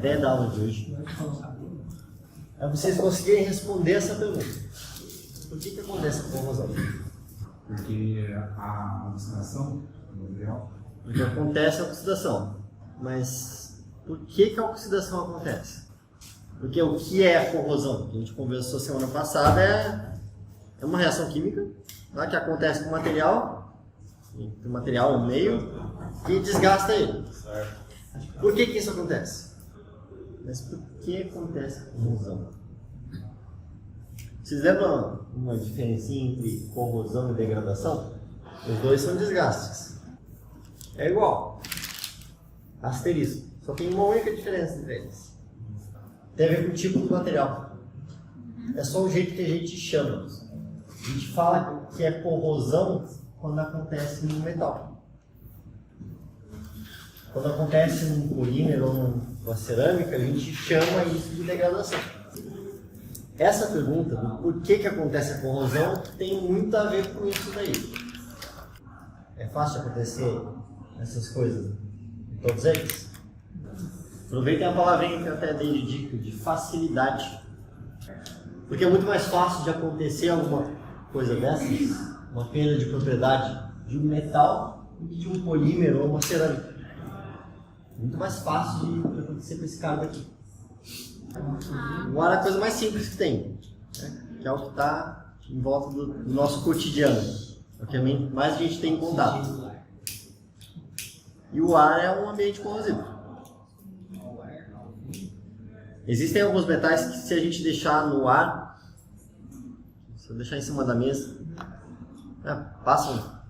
ideia da aula de hoje é vocês conseguirem responder essa pergunta. Por que acontece a corrosão? Porque a oxidação do material. Porque acontece a oxidação. Mas por que a oxidação acontece? Porque o que é a corrosão? Que a gente conversou semana passada é uma reação química, tá? Que acontece com o material no meio, que desgasta ele. Por que isso acontece? Mas por que acontece a corrosão? Vocês lembram uma diferencinha entre corrosão e degradação? Os dois são desgastes. É igual. Asterisco. Só tem uma única diferença entre eles. Tem a ver com o tipo do material. É só o jeito que a gente chama. A gente fala que é corrosão quando acontece no metal. Quando acontece num polímero ou numa cerâmica, a gente chama isso de degradação. Essa pergunta do por que acontece a corrosão tem muito a ver com isso daí. É fácil acontecer essas coisas em todos eles? Aproveitem a palavrinha que eu até dei de dica, de facilidade. Porque é muito mais fácil de acontecer alguma coisa dessas, uma perda de propriedade de um metal do que de um polímero ou uma cerâmica. Muito mais fácil de acontecer com esse cara daqui. Agora a coisa mais simples que tem, né? Que é o que está em volta do nosso cotidiano, é o que mais a gente tem em contato. E o ar é um ambiente corrosivo. Existem alguns metais que, se a gente deixar no ar, se eu deixar em cima da mesa, passam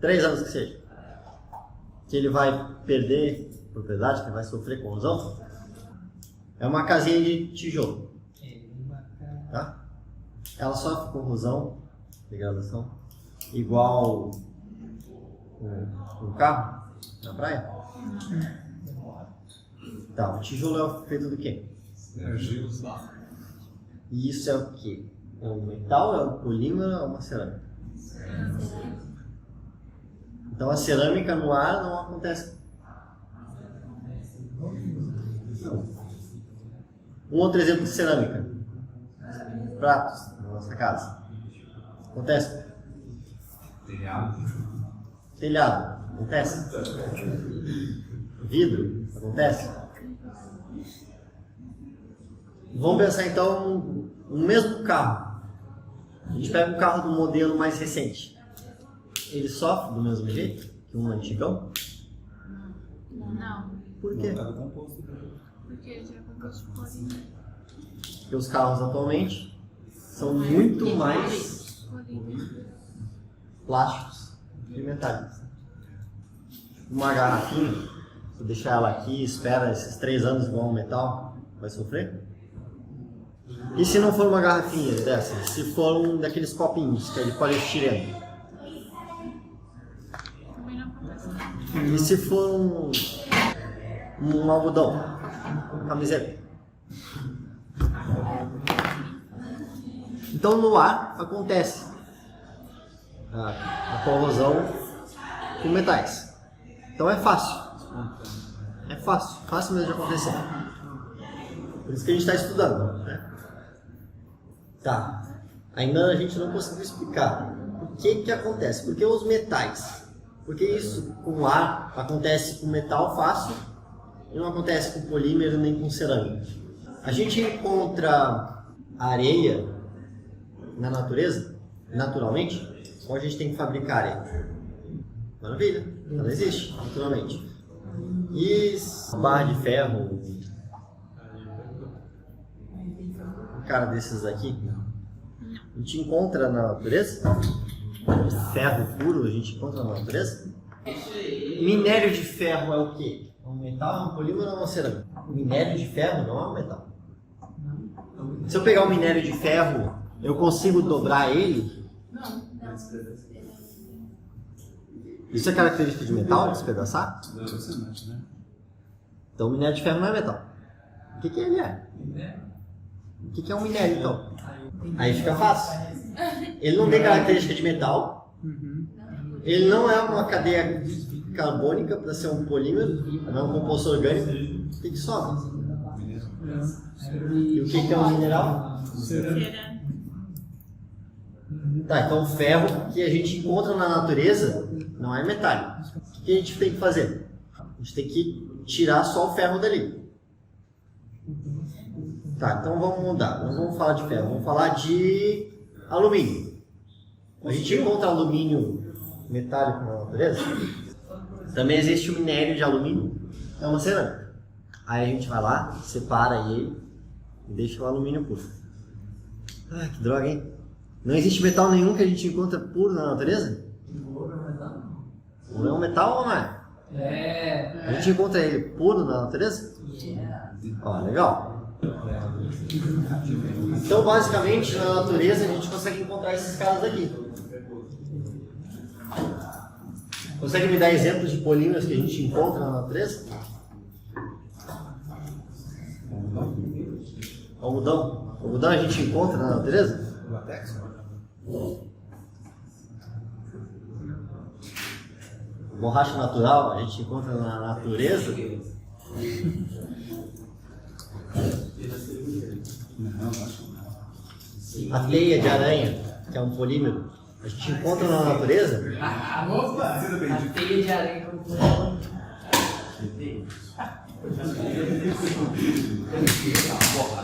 3 anos que seja, que ele vai perder propriedade, que vai sofrer corrosão. É uma casinha de tijolo, tá? Ela sofre corrosão, degradação, igual um carro na praia. Tá, o tijolo é feito do quê? E isso é o quê? É um metal, é um polímero, é uma cerâmica? Então a cerâmica no ar não acontece. Um outro exemplo de cerâmica. Pratos na nossa casa. Acontece? Telhado. Acontece? Vidro. Acontece? Vamos pensar então no mesmo carro. A gente pega um carro do modelo mais recente. Ele sofre do mesmo jeito que um antigão? Não. Por quê? Porque ele já é composto de polímero. Porque os carros atualmente são muito mais plásticos que metálicos. Uma garrafinha, se deixar ela aqui, espera esses 3 anos igual um metal, vai sofrer? E se não for uma garrafinha dessas? Se for um daqueles copinhos que é de poliestireno? Também não acontece. E se for um algodão? Camiseta? Então no ar acontece a corrosão com metais. Então é fácil. É fácil mesmo de acontecer. Por isso que a gente está estudando, né? Tá. Ainda a gente não conseguiu explicar o que acontece. Por que os metais? Porque isso com ar acontece com metal fácil e não acontece com polímero nem com cerâmica. A gente encontra areia na natureza, naturalmente, ou a gente tem que fabricar areia? Maravilha, ela existe, naturalmente. E barra de ferro, um cara desses aqui, a gente encontra na natureza? Ferro puro a gente encontra na natureza? Minério de ferro é o quê? É um metal, é um polímero ou uma cerâmica? Minério de ferro não é um metal. Se eu pegar um minério de ferro, eu consigo dobrar ele? Não. Isso é característica de metal, despedaçar? né? Então o minério de ferro não é metal. O que ele é? O que é um minério então? Aí fica fácil. Ele não tem característica de metal. Ele não é uma cadeia carbônica para ser um polímero, não é um composto orgânico. O que sobra? E o que é um mineral? Cera. Tá, então o ferro que a gente encontra na natureza não é metálico. O que a gente tem que fazer? A gente tem que tirar só o ferro dali. Tá, então vamos mudar. Não vamos falar de ferro, vamos falar de alumínio. A gente encontra alumínio metálico na natureza. Também existe o minério de alumínio, é uma cerâmica. Aí a gente vai lá, separa ele e deixa o alumínio puro. Ah, que droga, hein? Não existe metal nenhum que a gente encontra puro na natureza? Ouro é um metal ou não é? A gente encontra ele puro na natureza? Ó, legal. Então, basicamente, na natureza a gente consegue encontrar esses caras aqui. Consegue me dar exemplos de polímeros que a gente encontra na natureza? Algodão. Algodão a gente encontra na natureza? Latex? Borracha natural a gente encontra na natureza? Não, acho que não. A teia de aranha, que é um polímero, a gente encontra na natureza? A teia de aranha como polímero.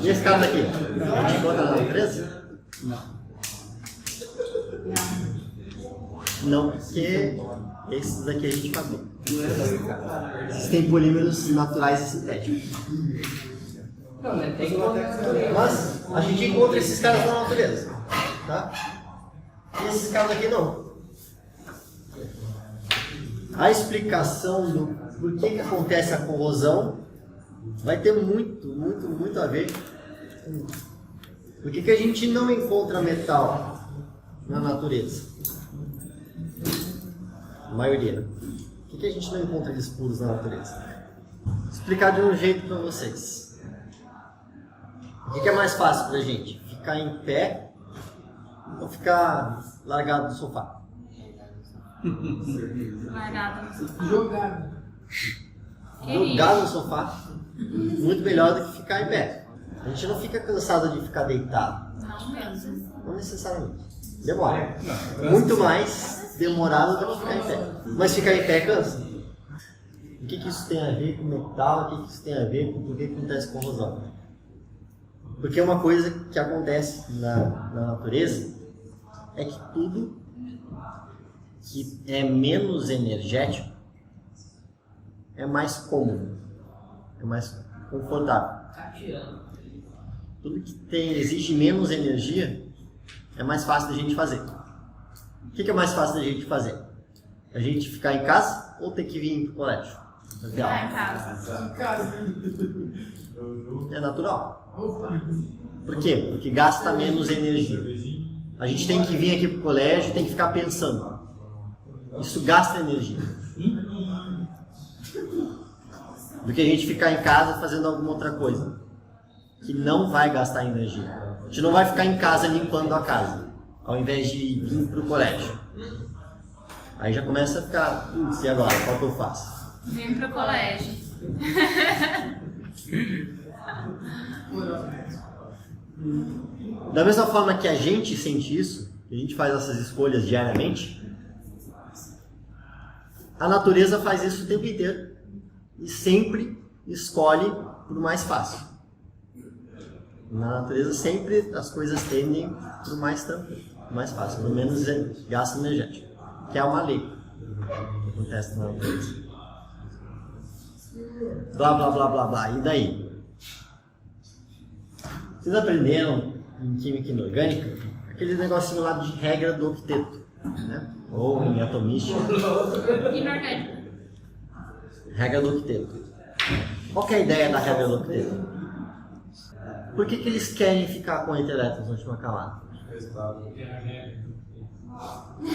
E esse cara daqui? A gente encontra na natureza? Não. Não, porque esses daqui a gente fabrica. Existem polímeros naturais e sintéticos. Não, né? Tem Mas a gente encontra esses caras na natureza, tá? E esses caras aqui não. A explicação do por que acontece a corrosão vai ter muito a ver com por que a gente não encontra metal na natureza. A maioria. Por que a gente não encontra eles puros na natureza? Vou explicar de um jeito para vocês. O que é mais fácil pra gente? Ficar em pé ou ficar largado no sofá? Largado no sofá. jogado. Jogado no sofá, muito melhor do que ficar em pé. A gente não fica cansado de ficar deitado. Não mesmo. Não necessariamente. Demora. Muito mais demorado do que ficar em pé. Mas ficar em pé cansa. O que isso tem a ver com metal? O que isso tem a ver com por que acontece corrosão? Porque uma coisa que acontece na natureza é que tudo que é menos energético é mais cômodo, é mais confortável. Tá tirando. Tudo que exige menos energia é mais fácil da gente fazer. O que é mais fácil da gente fazer? A gente ficar em casa ou ter que vir para o colégio? Ficar em casa. Em casa. É natural. Por quê? Porque gasta menos energia. A gente tem que vir aqui para o colégio e tem que ficar pensando. Isso gasta energia. Do que a gente ficar em casa fazendo alguma outra coisa que não vai gastar energia. A gente não vai ficar em casa limpando a casa ao invés de vir para o colégio. Aí já começa a ficar, e agora? Qual que eu faço? Vim pro colégio. Da mesma forma que a gente sente isso, que a gente faz essas escolhas diariamente, a natureza faz isso o tempo inteiro e sempre escolhe por mais fácil. Na natureza sempre as coisas tendem para o mais tranquilo, mais fácil, pelo menos gasto energético, que é uma lei que acontece na natureza. Blá blá blá blá blá, e daí? Vocês aprenderam em química inorgânica aquele negocinho lá de regra do octeto, né? Ou em atomística, Inorgânico. regra do octeto. Qual que é a ideia da regra do octeto? Por que eles querem ficar com 8 elétrons na última camada?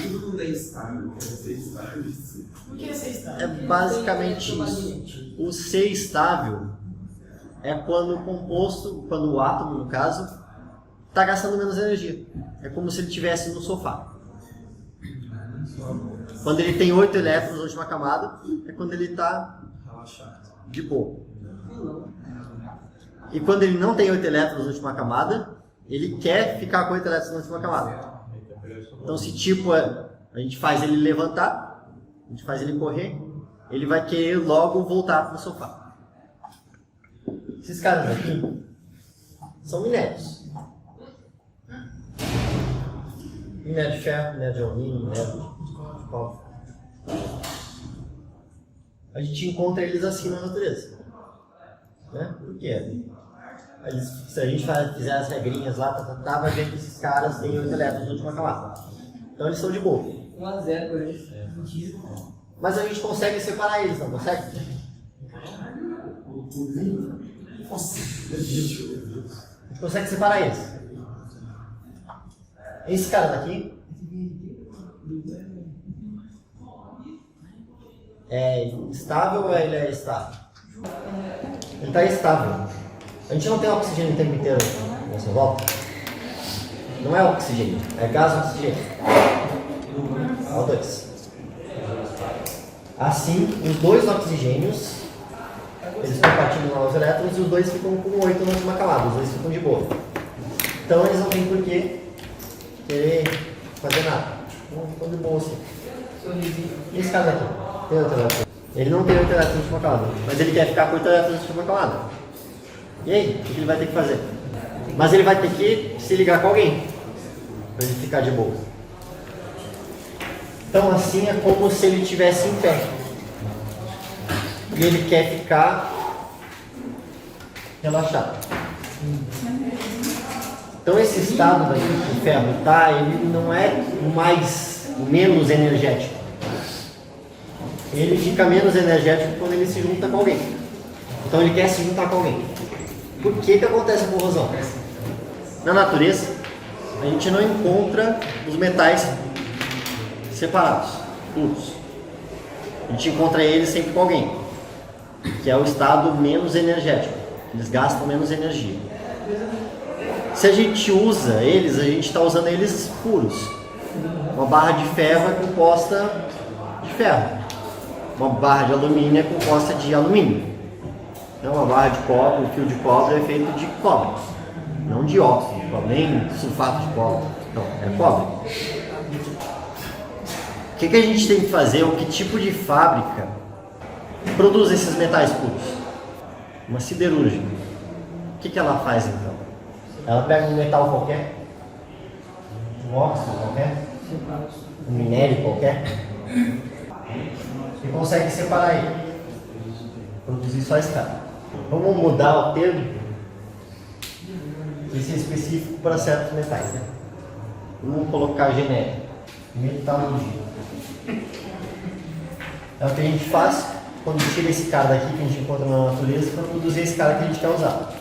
Tudo não é estável, quer ser estável. Por que você está? É basicamente isso. O ser estável é quando o composto, quando o átomo, no caso, está gastando menos energia. É como se ele estivesse no sofá. Quando ele tem 8 elétrons na última camada, é quando ele está de boa. E quando ele não tem 8 elétrons na última camada, ele quer ficar com 8 elétrons na última camada. Então se tipo a gente faz ele levantar, a gente faz ele correr, ele vai querer logo voltar para o sofá. Esses caras aqui são minérios. Minério de ferro, minério de alumínio, minério de cobre. A gente encontra eles assim na natureza. Né? Por quê? Se a gente fizer as regrinhas lá, vai ver que esses caras têm 8 elétrons na última camada. Então eles são de boa. 1 a 0 por eles. Mas a gente consegue separar eles, não consegue? A gente consegue separar eles. Esse cara daqui é estável ou ele é estável? Ele está estável. A gente não tem oxigênio o tempo inteiro nessa volta. Não é oxigênio, é gás oxigênio. O2. Assim, os dois oxigênios, eles compartilham lá os elétrons e os dois ficam com 8 na última camada, os dois ficam de boa. Então eles não têm por que querer fazer nada. Não ficam de boa assim. E esse cara aqui? Tem 8 elétrons. Ele não tem 8 elétrons na última camada, mas ele quer ficar com 8 elétrons na última camada. E aí, o que ele vai ter que fazer? Mas ele vai ter que se ligar com alguém para ele ficar de boa. Então assim é como se ele estivesse em pé. E ele quer ficar relaxado. Então esse estado daqui que o ferro está, ele não é menos energético. Ele fica menos energético quando ele se junta com alguém. Então ele quer se juntar com alguém. Por que acontece a corrosão? Na natureza, a gente não encontra os metais separados, puros. A gente encontra eles sempre com alguém, que é o estado menos energético. Eles gastam menos energia. Se a gente usa eles, a gente está usando eles puros. Uma barra de ferro é composta de ferro. Uma barra de alumínio é composta de alumínio. Então, uma barra de cobre, um fio de cobre é feito de cobre, não de óxido de cobre, nem sulfato de cobre. Não, é cobre. O que a gente tem que fazer? O que tipo de fábrica produz esses metais puros? Uma siderúrgica. O que ela faz então? Ela pega um metal qualquer, um óxido qualquer, um minério qualquer, e consegue separar ele, produzir só esse cara. Vamos mudar o termo, esse é específico para certos metais, né? Vamos colocar genérico, metalurgia. É o que a gente faz quando tira esse cara daqui que a gente encontra na natureza para produzir esse cara que a gente quer usar.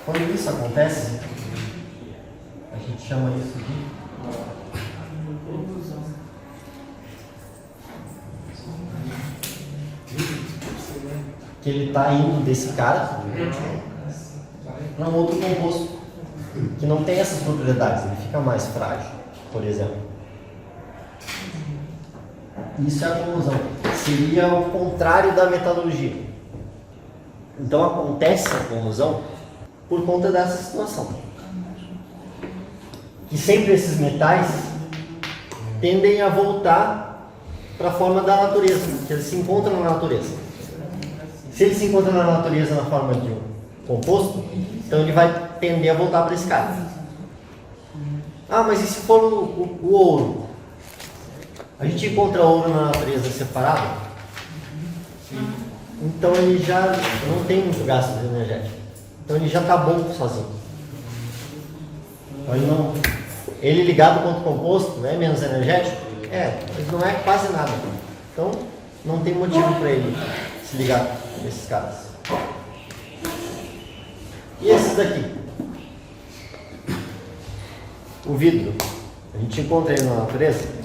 Quando isso acontece, a gente chama isso de que ele está indo desse cara para um outro composto que não tem essas propriedades, ele fica mais frágil, por exemplo. Isso é a corrosão. Seria o contrário da metalurgia. Então acontece a corrosão por conta dessa situação. Que sempre esses metais tendem a voltar para a forma da natureza, que eles se encontram na natureza. Se ele se encontra na natureza na forma de um composto, então ele vai tender a voltar para esse cara. Ah, mas e se for o ouro? A gente encontra ouro na natureza separado? Então ele já não tem muito gasto energético. Então ele já está bom sozinho. Então ele ligado contra o composto é menos energético? É, mas não é quase nada. Então não tem motivo para ele se ligar com esses caras. E esses daqui? O vidro. A gente encontra ele na natureza?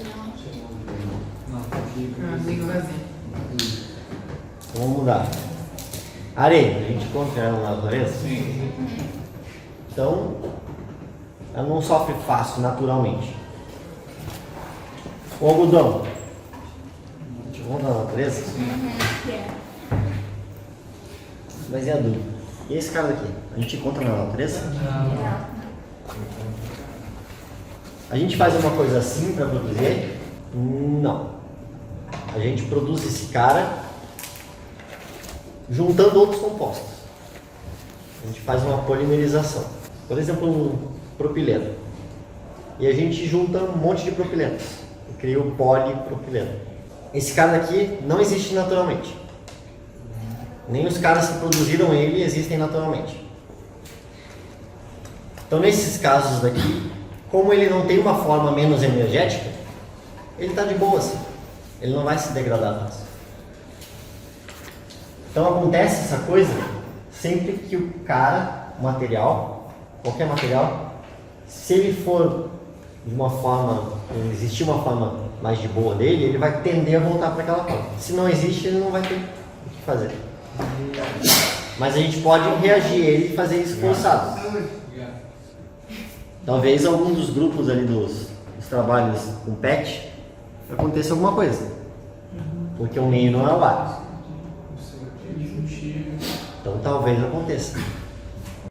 Então vamos mudar. Areia, a gente encontra ela na natureza? Sim. Então, ela não sofre fácil, naturalmente. O algodão. A gente encontra na natureza? Sim. Mas e adubo? E esse cara daqui? A gente encontra na natureza? A gente faz uma coisa assim para produzir? Não. A gente produz esse cara juntando outros compostos. A gente faz uma polimerização. Por exemplo, um propileno. E a gente junta um monte de propilenos. E cria o polipropileno. Esse cara daqui não existe naturalmente. Nem os caras que produziram ele existem naturalmente. Então, nesses casos daqui, como ele não tem uma forma menos energética, ele está de boa assim. Ele não vai se degradar fácil. Então acontece essa coisa sempre que o cara, o material, qualquer material, se ele for de uma forma, existir uma forma mais de boa dele, ele vai tender a voltar para aquela forma. Se não existe, ele não vai ter o que fazer. Mas a gente pode reagir a ele e fazer isso forçado. Talvez algum dos grupos ali dos trabalhos com PET aconteça alguma coisa. Porque o meio não é o ar. Então talvez aconteça.